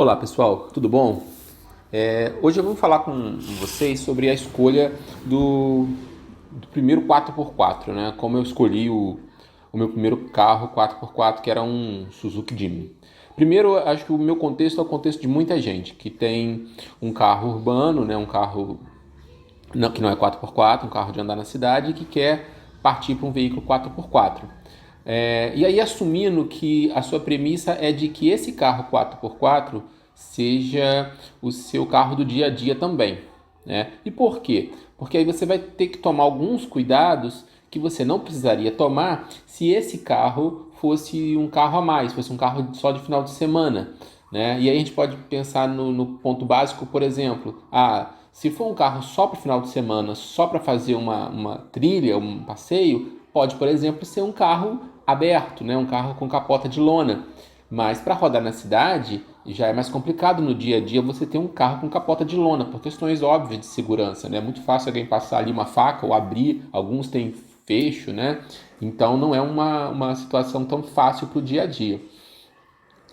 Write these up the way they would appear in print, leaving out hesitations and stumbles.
Olá pessoal, tudo bom? Hoje eu vou falar com vocês sobre a escolha do primeiro 4x4, né? Como eu escolhi o meu primeiro carro 4x4, que era um Suzuki Jimny. Primeiro, acho que o meu contexto é o contexto de muita gente que tem um carro urbano, né? Um carro que não é 4x4, um carro de andar na cidade e que quer partir para um veículo 4x4. E aí, assumindo que a sua premissa é de que esse carro 4x4 seja o seu carro do dia a dia também, né? E por quê? Porque aí você vai ter que tomar alguns cuidados que você não precisaria tomar se esse carro fosse um carro a mais, fosse um carro só de final de semana, né? E aí a gente pode pensar no ponto básico, por exemplo, se for um carro só para o final de semana, só para fazer uma trilha, um passeio, pode, por exemplo, ser um carro aberto, né? Um carro com capota de lona. Mas para rodar na cidade, já é mais complicado no dia a dia você ter um carro com capota de lona, por questões óbvias de segurança, né? É muito fácil alguém passar ali uma faca ou abrir, alguns têm fecho, né? Então não é uma situação tão fácil para o dia a dia.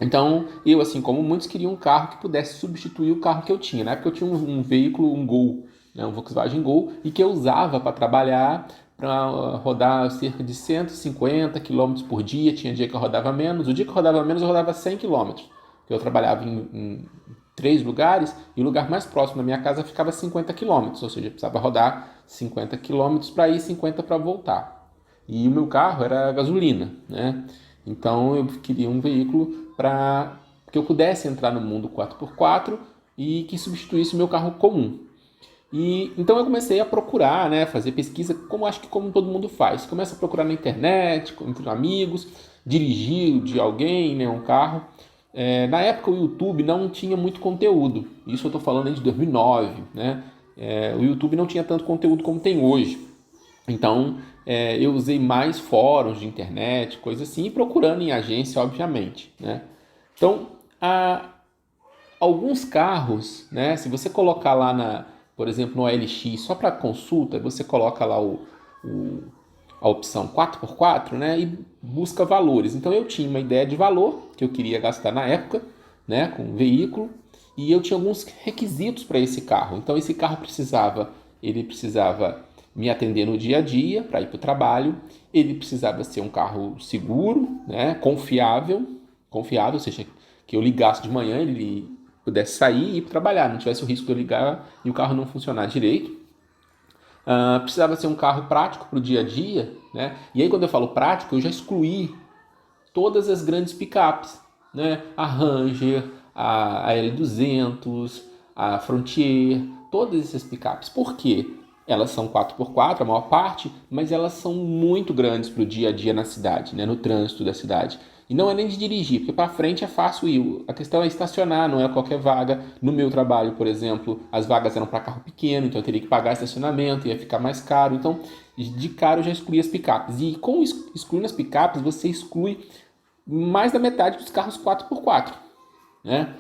Então, eu, assim como muitos, queria um carro que pudesse substituir o carro que eu tinha. Na época eu tinha um veículo, um Gol, né, um Volkswagen Gol, e que eu usava para trabalhar, para rodar cerca de 150 quilômetros por dia. Tinha dia que eu rodava menos. O dia que eu rodava menos, eu rodava 100 quilômetros. Eu trabalhava em 3 lugares e o lugar mais próximo da minha casa ficava a 50 quilômetros. Ou seja, eu precisava rodar 50 quilômetros para ir, 50 para voltar. E o meu carro era gasolina, né? Então eu queria um veículo para que eu pudesse entrar no mundo 4x4 e que substituísse o meu carro comum. E então eu comecei a procurar, né, fazer pesquisa, como acho que como todo mundo faz. Começa a procurar na internet, entre amigos, dirigir de alguém, né, um carro. Na época o YouTube não tinha muito conteúdo. Isso eu estou falando de 2009, né? O YouTube não tinha tanto conteúdo como tem hoje. Então, eu usei mais fóruns de internet, coisa assim, e procurando em agência, obviamente, né? Então, alguns carros, né? Se você colocar lá por exemplo, no OLX, só para consulta, você coloca lá a opção 4x4, né? E busca valores. Então, eu tinha uma ideia de valor que eu queria gastar na época, né? Com o veículo, e eu tinha alguns requisitos para esse carro. Então, esse carro ele precisava me atender no dia a dia para ir para o trabalho. Ele precisava ser um carro seguro, né, confiável, ou seja, que eu ligasse de manhã, ele pudesse sair e ir para trabalhar, não tivesse o risco de eu ligar e o carro não funcionar direito. Precisava ser um carro prático para o dia a dia, né? E aí quando eu falo prático, eu já excluí todas as grandes picapes, né? A Ranger, a L200, a Frontier, todas essas picapes. Por quê? Elas são 4x4, a maior parte, mas elas são muito grandes para o dia a dia na cidade, né? No trânsito da cidade. E não é nem de dirigir, porque para frente é fácil ir. A questão é estacionar, não é qualquer vaga. No meu trabalho, por exemplo, as vagas eram para carro pequeno, então eu teria que pagar estacionamento, ia ficar mais caro. Então, de cara eu já excluí as picapes. E com excluindo as picapes, você exclui mais da metade dos carros 4x4, né?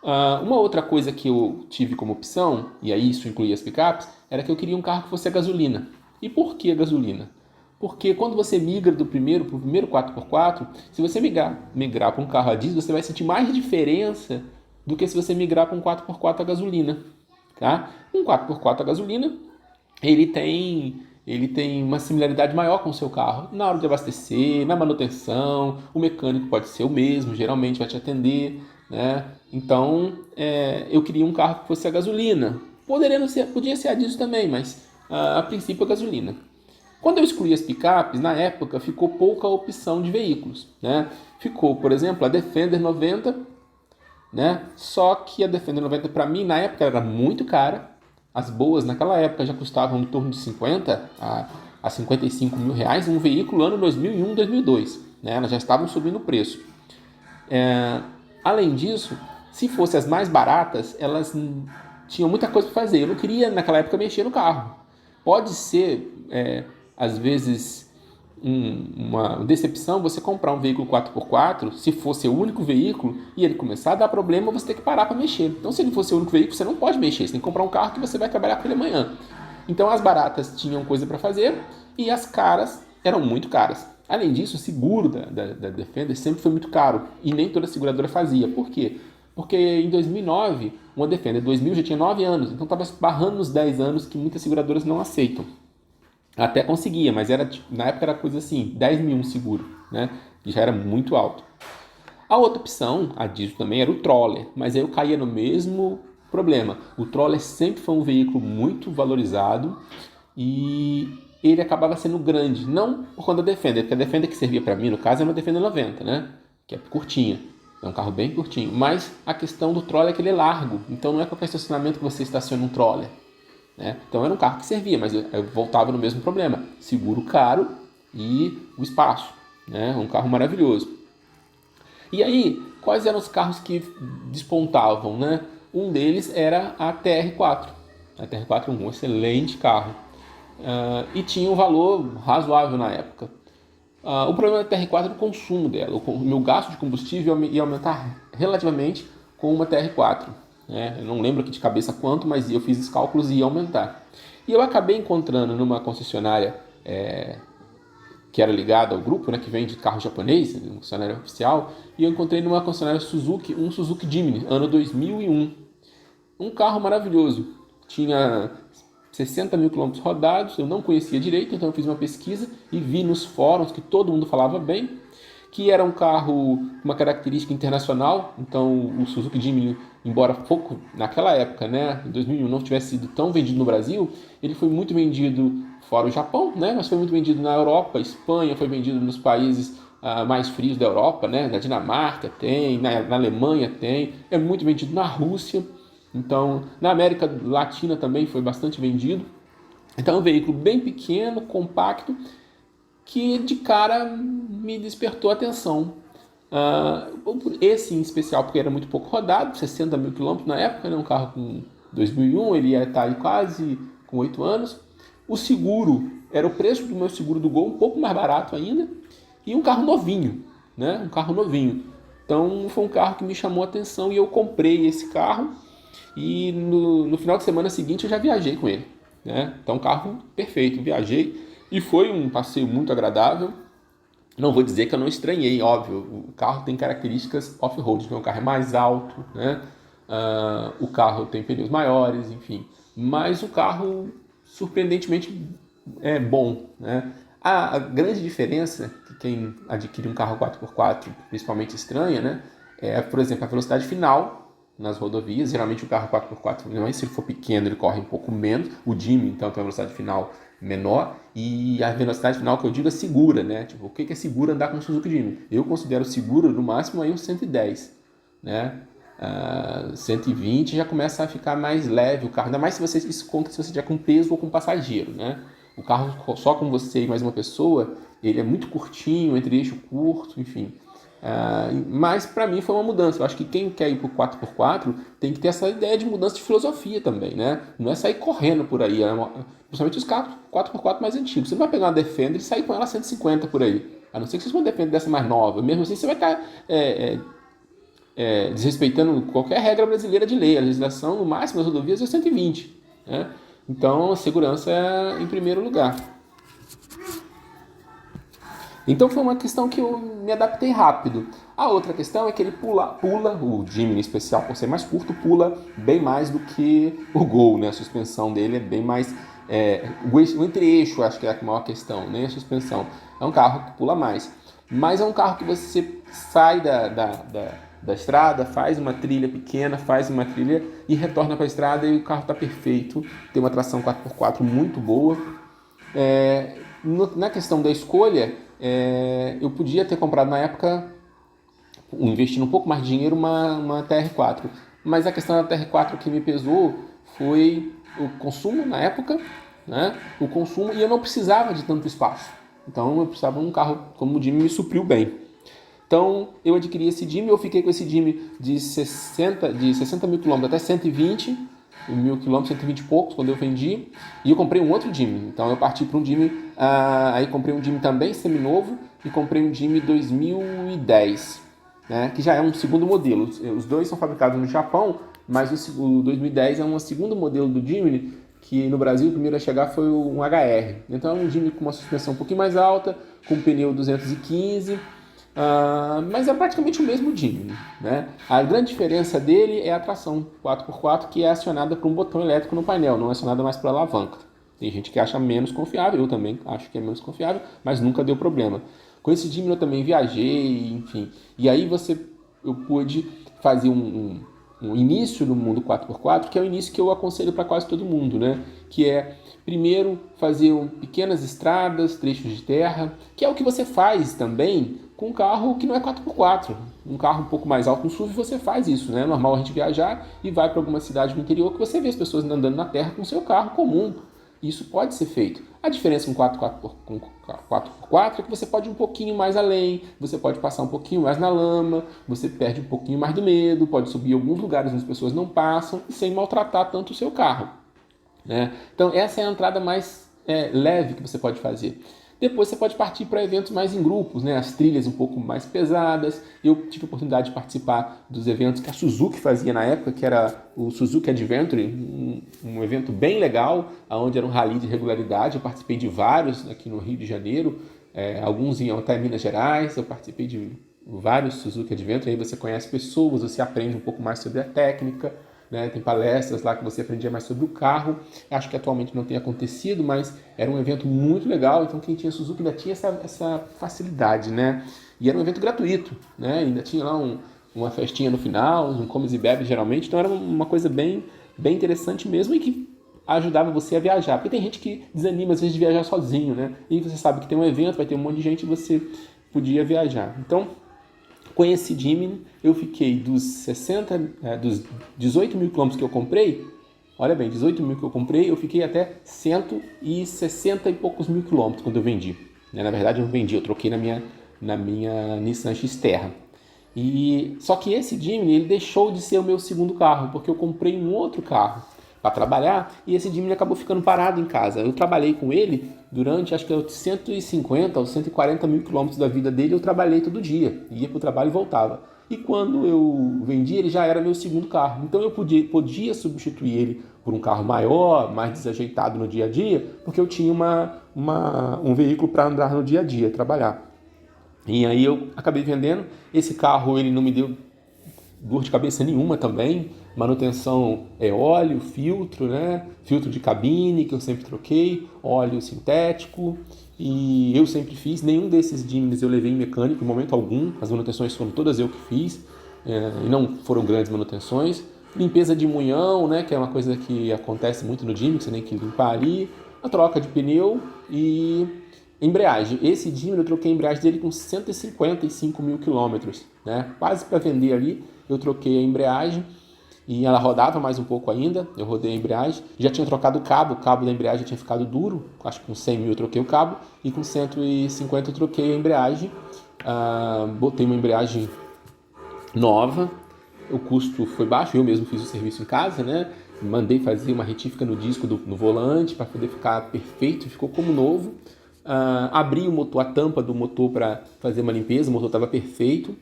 Uma outra coisa que eu tive como opção, e aí isso incluía as picapes, era que eu queria um carro que fosse a gasolina. E por que a gasolina? Porque quando você migra do primeiro para o primeiro 4x4, se você migrar para um carro a diesel, você vai sentir mais diferença do que se você migrar para um 4x4 a gasolina. Tá? Um 4x4 a gasolina, ele tem uma similaridade maior com o seu carro. Na hora de abastecer, na manutenção, o mecânico pode ser o mesmo, geralmente vai te atender, né? Então, eu queria um carro que fosse a gasolina. Podia ser a diesel também, mas a princípio a gasolina. Quando eu excluí as picapes, na época ficou pouca opção de veículos, né? Ficou, por exemplo, a Defender 90, né? Só que a Defender 90 para mim na época era muito cara. As boas naquela época já custavam em torno de 50 a 55 mil reais, um veículo ano 2001, 2002, né? Elas já estavam subindo o preço. Além disso, se fossem as mais baratas, elas tinham muita coisa para fazer. Eu não queria naquela época mexer no carro. Pode ser, às vezes, uma decepção você comprar um veículo 4x4, se for seu único veículo, e ele começar a dar problema, você tem que parar para mexer. Então, se ele for seu único veículo, você não pode mexer, você tem que comprar um carro que você vai trabalhar com ele amanhã. Então, as baratas tinham coisa para fazer e as caras eram muito caras. Além disso, o seguro da Defender sempre foi muito caro e nem toda seguradora fazia. Por quê? Porque em 2009, uma Defender 2000 já tinha 9 anos, então estava barrando nos 10 anos que muitas seguradoras não aceitam. Até conseguia, mas era, na época era coisa assim, 10 mil um seguro, né? E já era muito alto. A outra opção, a diesel também, era o Troller, mas aí eu caía no mesmo problema. O Troller sempre foi um veículo muito valorizado e ele acabava sendo grande, não por conta da Defender, porque a Defender que servia para mim, no caso, era uma Defender 90, né? Que é curtinha, é um carro bem curtinho. Mas a questão do Troller é que ele é largo, então não é qualquer estacionamento que você estaciona um Troller. Né? Então era um carro que servia, mas eu voltava no mesmo problema. Seguro caro e o espaço. Né? Um carro maravilhoso. E aí, quais eram os carros que despontavam? Né? Um deles era a TR4. A TR4 é um excelente carro. E tinha um valor razoável na época. O problema da TR4 era o consumo dela. O meu gasto de combustível ia aumentar relativamente com uma TR4. Eu não lembro aqui de cabeça quanto, mas eu fiz os cálculos e ia aumentar. E eu acabei encontrando numa concessionária que era ligada ao grupo, né, que vende carro japonês, uma concessionária oficial, e eu encontrei numa concessionária Suzuki, um Suzuki Jimny, ano 2001. Um carro maravilhoso. Tinha 60 mil quilômetros rodados, eu não conhecia direito, então eu fiz uma pesquisa e vi nos fóruns que todo mundo falava bem, que era um carro com uma característica internacional. Então o Suzuki Jimny, embora pouco naquela época, né, em 2001, não tivesse sido tão vendido no Brasil, ele foi muito vendido fora o Japão, né, mas foi muito vendido na Europa, Espanha, foi vendido nos países mais frios da Europa, né, na Dinamarca tem, na Alemanha tem, é muito vendido na Rússia. Então, na América Latina também foi bastante vendido. Então, é um veículo bem pequeno, compacto, que de cara me despertou a atenção. Esse em especial, porque era muito pouco rodado, 60 mil quilômetros na época, né? Um carro com 2001, ele ia estar quase com 8 anos. O seguro, era o preço do meu seguro do Gol, um pouco mais barato ainda, e um carro novinho, né? Um carro novinho. Então, foi um carro que me chamou a atenção e eu comprei esse carro. E no final de semana seguinte eu já viajei com ele. Né? Então, carro perfeito, viajei e foi um passeio muito agradável. Não vou dizer que eu não estranhei, óbvio, o carro tem características off-road, então o carro é mais alto, né? O carro tem pneus maiores, enfim. Mas o carro, surpreendentemente, é bom. Né? A grande diferença que quem adquire um carro 4x4 principalmente estranha, né? É, por exemplo, a velocidade final nas rodovias. Geralmente o carro 4x4, se ele for pequeno, ele corre um pouco menos. O Jimny, então, tem uma velocidade final menor. E a velocidade final que eu digo é segura, né? Tipo, o que é seguro andar com o Suzuki Jimny? Eu considero seguro, no máximo, aí uns 110, né? 120 já começa a ficar mais leve o carro. Ainda mais se você isso conta se você tiver com peso ou com passageiro, né? O carro só com você e mais uma pessoa, ele é muito curtinho, entre eixo curto, enfim. Mas para mim foi uma mudança. Eu acho que quem quer ir para o 4x4 tem que ter essa ideia de mudança de filosofia também, né? Não é sair correndo por aí, principalmente os carros 4x4 mais antigos. Você não vai pegar uma Defender e sair com ela a 150 por aí, a não ser que você seja uma Defender dessa mais nova. Mesmo assim você vai estar desrespeitando qualquer regra brasileira de lei. A legislação no máximo das rodovias é 120, né? Então a segurança é em primeiro lugar. Então foi uma questão que eu me adaptei rápido. A outra questão é que ele pula o Jimny em especial, por ser mais curto, pula bem mais do que o Gol, né? A suspensão dele é bem mais... o entre-eixo acho que é a maior questão, nem a suspensão. É um carro que pula mais. Mas é um carro que você sai da estrada, faz uma trilha pequena, faz uma trilha e retorna para a estrada e o carro está perfeito. Tem uma tração 4x4 muito boa. Na questão da escolha, eu podia ter comprado na época, investindo um pouco mais de dinheiro, uma TR4. Mas a questão da TR4 que me pesou foi o consumo na época, né? O consumo, e eu não precisava de tanto espaço. Então eu precisava de um carro como o Jimny, me supriu bem. Então eu adquiri esse Jimny, eu fiquei com esse Jimny de 60 mil quilômetros até 120 mil quilômetros, 120 e poucos, quando eu vendi, e eu comprei um outro Jimny. Então eu parti para um Jimny, aí comprei um Jimny também seminovo e comprei um Jimny 2010, né, que já é um segundo modelo. Os dois são fabricados no Japão, mas o 2010 é um segundo modelo do Jimny, que no Brasil o primeiro a chegar foi um HR. Então é um Jimny com uma suspensão um pouquinho mais alta, com pneu 215, mas é praticamente o mesmo Jimny, né? A grande diferença dele é a tração 4x4, que é acionada por um botão elétrico no painel, não é acionada mais por alavanca. Tem gente que acha menos confiável, eu também acho que é menos confiável, mas nunca deu problema. Com esse Jimny eu também viajei, enfim. E aí eu pude fazer um início no mundo 4x4, que é o início que eu aconselho para quase todo mundo, né? Que é, primeiro, fazer pequenas estradas, trechos de terra, que é o que você faz também com um carro que não é 4x4. Um carro um pouco mais alto, um SUV, você faz isso, né? É normal a gente viajar e vai para alguma cidade no interior que você vê as pessoas andando na terra com seu carro comum. Isso pode ser feito. A diferença com 4x4 é que você pode ir um pouquinho mais além, você pode passar um pouquinho mais na lama, você perde um pouquinho mais do medo, pode subir em alguns lugares onde as pessoas não passam, sem maltratar tanto o seu carro, né? Então essa é a entrada mais leve que você pode fazer. Depois você pode partir para eventos mais em grupos, né? As trilhas um pouco mais pesadas. Eu tive a oportunidade de participar dos eventos que a Suzuki fazia na época, que era o Suzuki Adventure, um evento bem legal, onde era um rally de regularidade. Eu participei de vários aqui no Rio de Janeiro, alguns iam até Minas Gerais. Eu participei de vários Suzuki Adventure, aí você conhece pessoas, você aprende um pouco mais sobre a técnica, né? Tem palestras lá que você aprendia mais sobre o carro. Acho que atualmente não tem acontecido, mas era um evento muito legal. Então quem tinha Suzuki ainda tinha essa facilidade, né? E era um evento gratuito, né? Ainda tinha lá uma festinha no final, um comes e bebes geralmente. Então era uma coisa bem interessante mesmo e que ajudava você a viajar. Porque tem gente que desanima às vezes de viajar sozinho, né? E você sabe que tem um evento, vai ter um monte de gente e você podia viajar. Então, com esse Jimny, eu fiquei dos 18 mil quilômetros que eu comprei, olha bem, 18 mil que eu comprei, eu fiquei até 160 e poucos mil quilômetros quando eu vendi. Na verdade, eu não vendi, eu troquei na minha Nissan X-Terra. Só que esse Jimny, ele deixou de ser o meu segundo carro, porque eu comprei um outro carro para trabalhar e esse Jimny acabou ficando parado em casa. Eu trabalhei com ele durante, acho que 150 ou 140 mil quilômetros da vida dele, eu trabalhei todo dia, ia para o trabalho e voltava. E quando eu vendi, ele já era meu segundo carro. Então eu podia substituir ele por um carro maior, mais desajeitado no dia a dia, porque eu tinha um veículo para andar no dia a dia, trabalhar. E aí eu acabei vendendo. Esse carro ele não me deu dor de cabeça nenhuma também. Manutenção é óleo, filtro, né? Filtro de cabine que eu sempre troquei, óleo sintético, e eu sempre fiz. Nenhum desses Jimnys eu levei em mecânico em momento algum. As manutenções foram todas eu que fiz, e não foram grandes manutenções. Limpeza de munhão, né? Que é uma coisa que acontece muito no Jimny, que você tem que limpar ali. A troca de pneu e embreagem. Esse Jimny eu troquei a embreagem dele com 155 mil quilômetros, né? Quase para vender ali, eu troquei a embreagem. E ela rodava mais um pouco ainda, eu rodei a embreagem, já tinha trocado o cabo da embreagem tinha ficado duro, acho que com 100 mil eu troquei o cabo, e com 150 eu troquei a embreagem, botei uma embreagem nova, o custo foi baixo, eu mesmo fiz o serviço em casa, né? Mandei fazer uma retífica no disco no volante para poder ficar perfeito, ficou como novo. Abri o motor, a tampa do motor para fazer uma limpeza, o motor estava perfeito,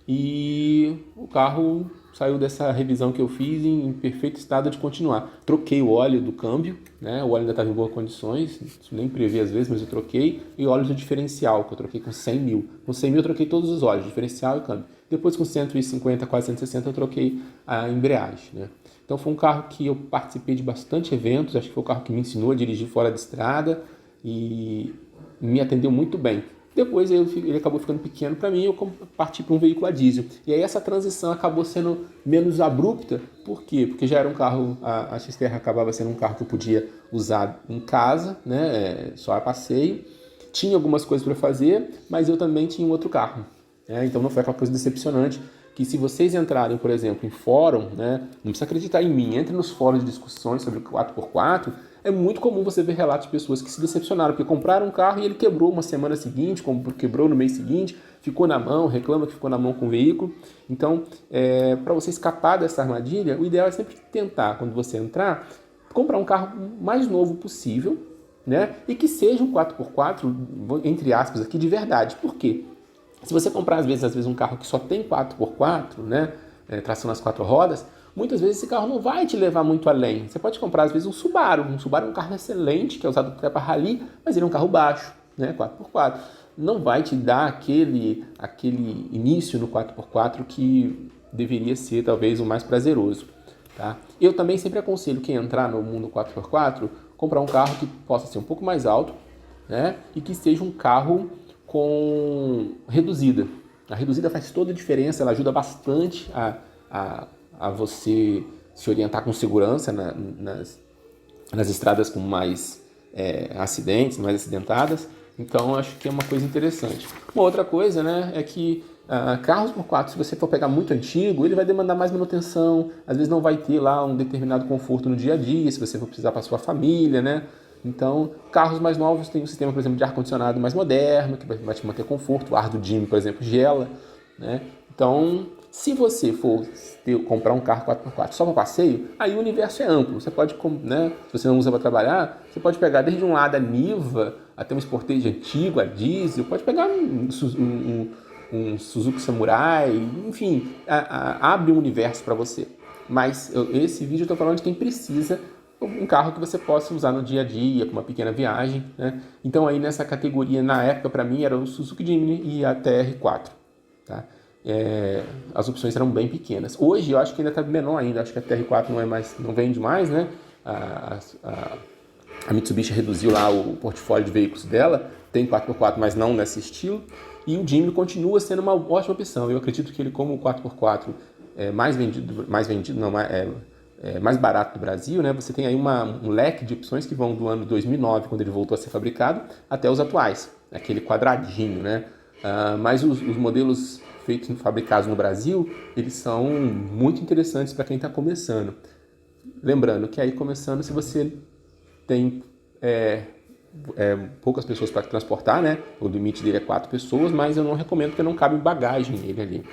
e o carro saiu dessa revisão que eu fiz em perfeito estado de continuar. Troquei o óleo do câmbio, né? O óleo ainda estava em boas condições, isso nem previa às vezes, mas eu troquei. E óleo do diferencial, que eu troquei com 100 mil. Com 100 mil eu troquei todos os óleos, diferencial e câmbio. Depois com 150, quase 160 eu troquei a embreagem, né? Então foi um carro que eu participei de bastante eventos, acho que foi o carro que me ensinou a dirigir fora de estrada e me atendeu muito bem. Depois ele acabou ficando pequeno para mim e eu parti para um veículo a diesel. E aí essa transição acabou sendo menos abrupta. Por quê? Porque já era um carro, a X-Terra acabava sendo um carro que eu podia usar em casa, né? Só a passeio. Tinha algumas coisas para fazer, mas eu também tinha um outro carro, né? Então não foi aquela coisa decepcionante que se vocês entrarem, por exemplo, em fórum, né? Não precisa acreditar em mim, entre nos fóruns de discussões sobre o 4x4, é muito comum você ver relatos de pessoas que se decepcionaram, porque compraram um carro e ele quebrou uma semana seguinte, quebrou no mês seguinte, ficou na mão, reclama que ficou na mão com o veículo. Então, para você escapar dessa armadilha, o ideal é sempre tentar, quando você entrar, comprar um carro mais novo possível, né? E que seja um 4x4, entre aspas, aqui de verdade. Por quê? Se você comprar, às vezes um carro que só tem 4x4, né? Tração nas 4 rodas, muitas vezes esse carro não vai te levar muito além. Você pode comprar, às vezes, um Subaru. Um Subaru é um carro excelente, que é usado até para rally, mas ele é um carro baixo, né? 4x4. não vai te dar aquele início no 4x4 que deveria ser talvez o mais prazeroso. Tá? Eu também sempre aconselho quem entrar no mundo 4x4 comprar um carro que possa ser um pouco mais alto, né? E que seja um carro com reduzida. A reduzida faz toda a diferença, ela ajuda bastante a você se orientar com segurança nas estradas com mais acidentes, mais acidentadas. Então, acho que é uma coisa interessante. Uma outra coisa, né, é que carros por 4, se você for pegar muito antigo, ele vai demandar mais manutenção, às vezes não vai ter lá um determinado conforto no dia a dia, se você for precisar para sua família, né? Então, carros mais novos têm um sistema, por exemplo, de ar-condicionado mais moderno, que vai te manter conforto. O ar do Jimmy, por exemplo, gela, né? Então, se você for comprar um carro 4x4 só para passeio, aí o universo é amplo. Você pode, né, se você não usa para trabalhar, você pode pegar desde um Lada Niva até um Sportage antigo, a diesel, pode pegar um Suzuki Samurai, enfim, abre um universo para você. Mas esse vídeo eu estou falando de quem precisa um carro que você possa usar no dia a dia, com uma pequena viagem, né? Então aí nessa categoria, na época, para mim, era o Suzuki Jimny e a TR4, tá? As opções eram bem pequenas. Hoje eu acho que ainda está menor ainda, acho que a TR4 não vende mais, né? A Mitsubishi reduziu lá o portfólio de veículos dela, tem 4x4, mas não nesse estilo, e o Jimny continua sendo uma ótima opção. Eu acredito que ele, como o 4x4 é mais barato do Brasil, né? Você tem aí um leque de opções que vão do ano 2009, quando ele voltou a ser fabricado, até os atuais, aquele quadradinho, né? Mas os modelos fabricados no Brasil, eles são muito interessantes para quem está começando. Lembrando que aí começando, se você tem poucas pessoas para transportar, né? O limite dele é 4 pessoas, mas eu não recomendo porque não cabe bagagem nele ali.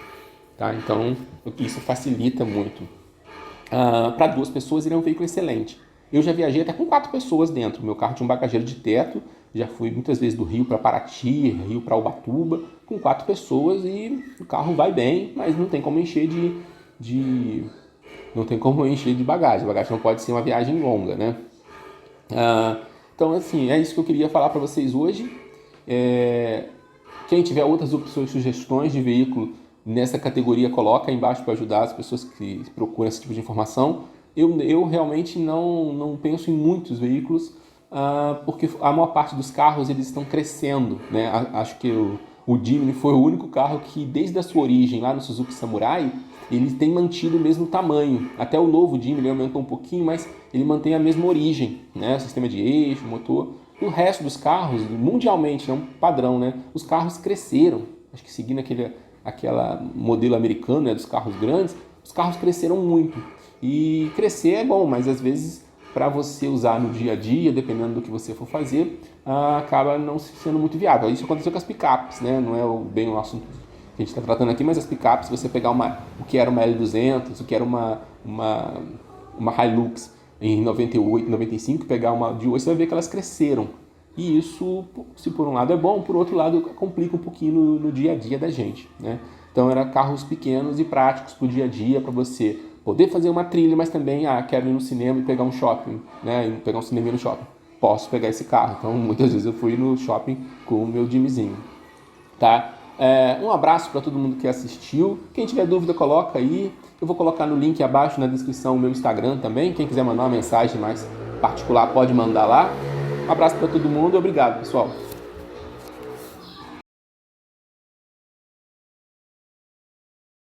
Tá? Então, isso facilita muito. Para 2 pessoas, ele é um veículo excelente. Eu já viajei até com 4 pessoas dentro. Meu carro tinha um bagageiro de teto. Já fui muitas vezes do Rio para Paraty, Rio para Ubatuba, com 4 pessoas e o carro vai bem, mas não tem como encher não tem como encher de bagagem. A bagagem não pode ser uma viagem longa, né? Então, assim, é isso que eu queria falar para vocês hoje. Quem tiver outras opções, sugestões de veículo nessa categoria, coloca aí embaixo para ajudar as pessoas que procuram esse tipo de informação. Eu realmente não penso em muitos veículos, porque a maior parte dos carros eles estão crescendo, né? Acho que o Jimny foi o único carro que, desde a sua origem lá no Suzuki Samurai, ele tem mantido o mesmo tamanho. Até o novo Jimny ele aumentou um pouquinho, mas ele mantém a mesma origem, né? Sistema de eixo, motor. O resto dos carros, mundialmente, é um padrão, né? Os carros cresceram. Acho que seguindo aquela modelo americano, né, dos carros grandes, os carros cresceram muito. E crescer é bom, mas às vezes para você usar no dia a dia, dependendo do que você for fazer, acaba não sendo muito viável. Isso aconteceu com as picapes, né? Não é bem o assunto que a gente está tratando aqui, mas as picapes, se você pegar o que era uma L200, o que era uma Hilux em 98, 95, pegar uma de hoje, você vai ver que elas cresceram. E isso, se por um lado é bom, por outro lado complica um pouquinho no dia a dia da gente, né? Então eram carros pequenos e práticos para o dia a dia, para você poder fazer uma trilha, mas também, quero ir no cinema e pegar um shopping, né? Pegar um cinema no shopping. Posso pegar esse carro. Então, muitas vezes eu fui no shopping com o meu Jimmyzinho, tá? Um abraço para todo mundo que assistiu. Quem tiver dúvida, coloca aí. Eu vou colocar no link abaixo na descrição o meu Instagram também. Quem quiser mandar uma mensagem mais particular, pode mandar lá. Um abraço para todo mundo. Obrigado, pessoal.